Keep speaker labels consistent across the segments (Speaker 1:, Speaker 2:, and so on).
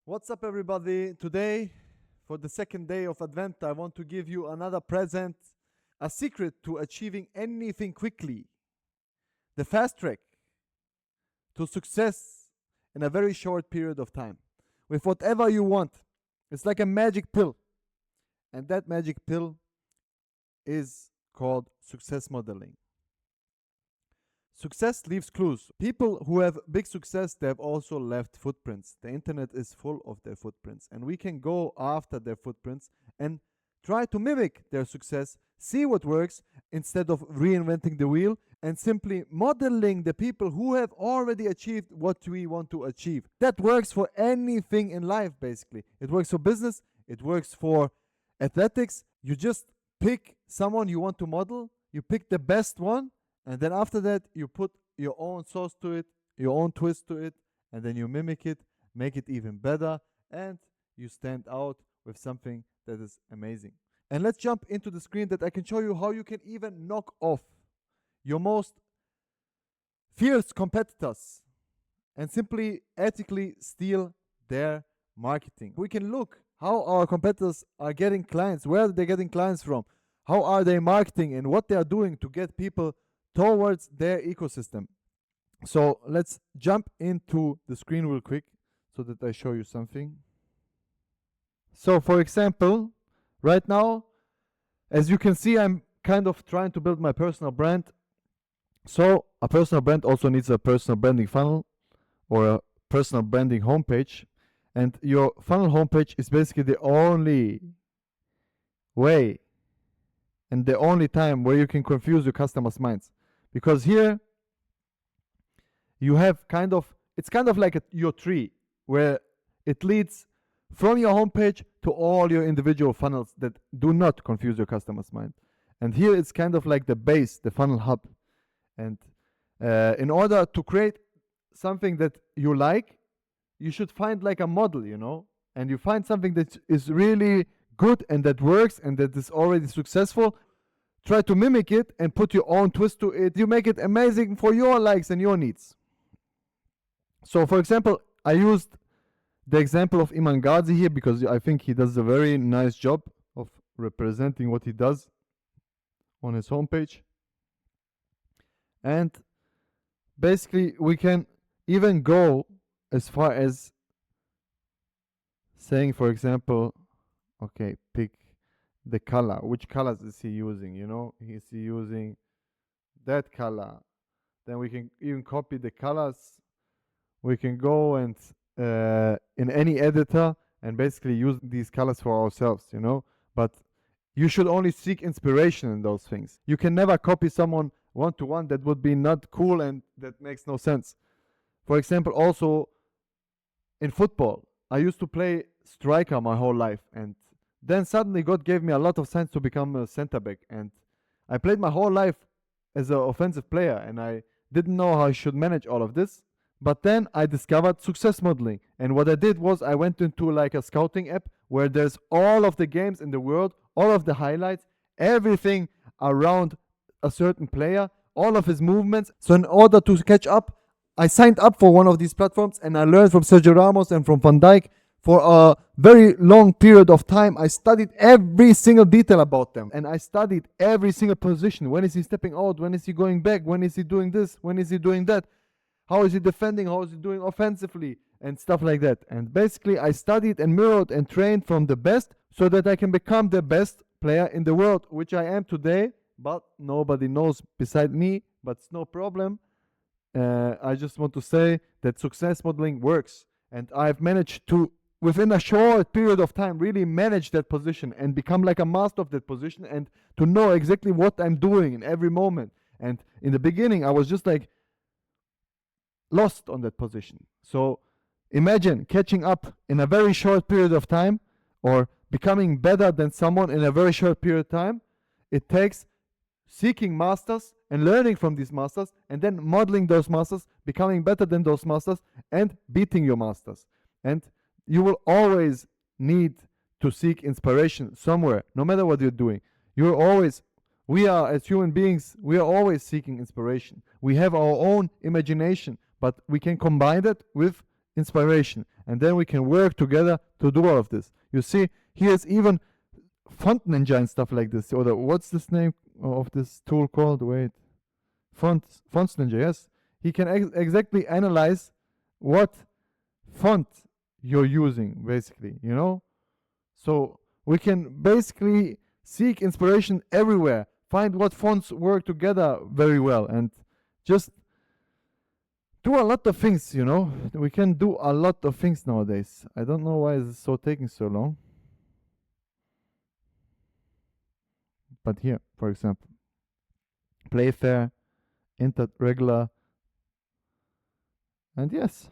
Speaker 1: What's up, everybody? Today, for the second day of Advent, I want to give you another present, a secret to achieving anything quickly, the fast track to success in a very short period of time with whatever you want. It's like a magic pill, and that magic pill is called success modeling. Success leaves clues. People who have big success, they have also left footprints. The internet is full of their footprints, and we can go after their footprints and try to mimic their success, see what works instead of reinventing the wheel and simply modeling the people who have already achieved what we want to achieve. That works for anything in life, basically. It works for business, it works for athletics. You just pick someone you want to model, you pick the best one, and then after that, you put your own sauce to it, your own twist to it, and then you mimic it, make it even better, and you stand out with something that is amazing. And let's jump into the screen that I can show you how you can even knock off your most fierce competitors and simply ethically steal their marketing. We can look how our competitors are getting clients, where are they getting clients from, how are they marketing, and what they are doing to get people towards their ecosystem. So let's jump into the screen real quick so that I show you something. So for example, right now, as you can see, I'm kind of trying to build my personal brand. So a personal brand also needs a personal branding funnel or a personal branding homepage. And your funnel homepage is basically the only way and the only time where you can confuse your customers' minds. Because here you have it's kind of like your tree where it leads from your homepage to all your individual funnels that do not confuse your customer's mind. And here it's kind of like the base, the funnel hub. And in order to create something that you like, you should find like a model, and you find something that is really good and that works and that is already successful. Try to mimic it and put your own twist to it. You make it amazing for your likes and your needs. So, for example, I used the example of Iman Ghazi here because I think he does a very nice job of representing what he does on his homepage. And basically, we can even go as far as saying, for example, okay, pick the color. Which colors is he using? Is he using that color? Then we can even copy the colors. We can go and in any editor and basically use these colors for ourselves, But you should only seek inspiration in those things. You can never copy someone one-to-one. That would be not cool and that makes no sense. For example, also in football, I used to play striker my whole life, and then suddenly God gave me a lot of sense to become a center back, and I played my whole life as an offensive player, and I didn't know how I should manage all of this. But then I discovered success modeling, and what I did was I went into like a scouting app where there's all of the games in the world, all of the highlights, everything around a certain player, all of his movements. So in order to catch up, I signed up for one of these platforms and I learned from Sergio Ramos and from Van Dijk. For a very long period of time, I studied every single detail about them. And I studied every single position. When is he stepping out? When is he going back? When is he doing this? When is he doing that? How is he defending? How is he doing offensively? And stuff like that. And basically, I studied and mirrored and trained from the best so that I can become the best player in the world, which I am today. But nobody knows beside me. But it's no problem. I just want to say that success modeling works. And I've managed to, within a short period of time, really manage that position and become like a master of that position and to know exactly what I'm doing in every moment. And in the beginning, I was just like lost on that position. So imagine catching up in a very short period of time or becoming better than someone in a very short period of time. It takes seeking masters and learning from these masters and then modeling those masters, becoming better than those masters and beating your masters. And you will always need to seek inspiration somewhere, no matter what you're doing. We are, as human beings, we are always seeking inspiration. We have our own imagination, but we can combine that with inspiration, and then we can work together to do all of this. You see, here's even Font Ninja and stuff like this. Or what's this name of this tool called? Wait, Fonts Ninja. Yes, he can exactly analyze what font you're using, basically. So we can basically seek inspiration everywhere, find what fonts work together very well, and just do a lot of things. We can do a lot of things nowadays. I don't know why it's so taking so long. But here, for example, Playfair, Inter regular, and yes,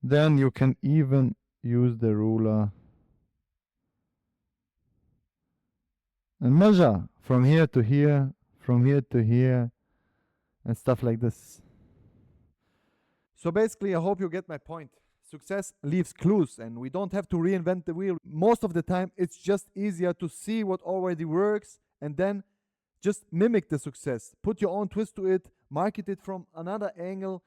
Speaker 1: then you can even use the ruler and measure from here to here, from here to here, and stuff like this. So basically, I hope you get my point. Success leaves clues, and we don't have to reinvent the wheel. Most of the time, it's just easier to see what already works and then just mimic the success. Put your own twist to it, market it from another angle,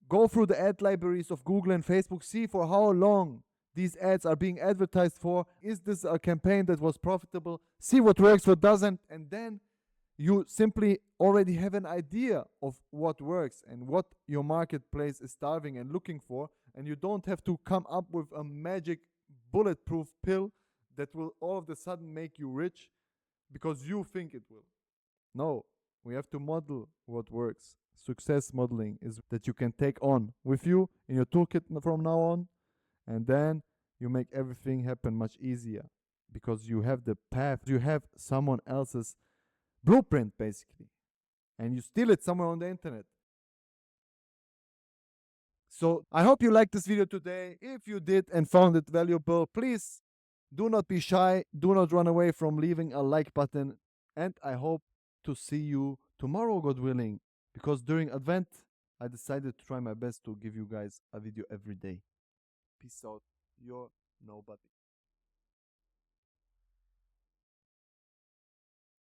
Speaker 1: go through the ad libraries of Google and Facebook, see for how long these ads are being advertised for. Is this a campaign that was profitable? See what works, what doesn't, and then you simply already have an idea of what works and what your marketplace is starving and looking for, and you don't have to come up with a magic bulletproof pill that will all of a sudden make you rich because you think it will. No, we have to model what works. Success modeling is that you can take on with you in your toolkit from now on, and then you make everything happen much easier because you have the path, you have someone else's blueprint basically, and you steal it somewhere on the internet. So I hope you liked this video today. If you did and found it valuable, please do not be shy, do not run away from leaving a like button, and I hope to see you tomorrow, God willing, because during Advent I decided to try my best to give you guys a video every day. Peace out, your nobody.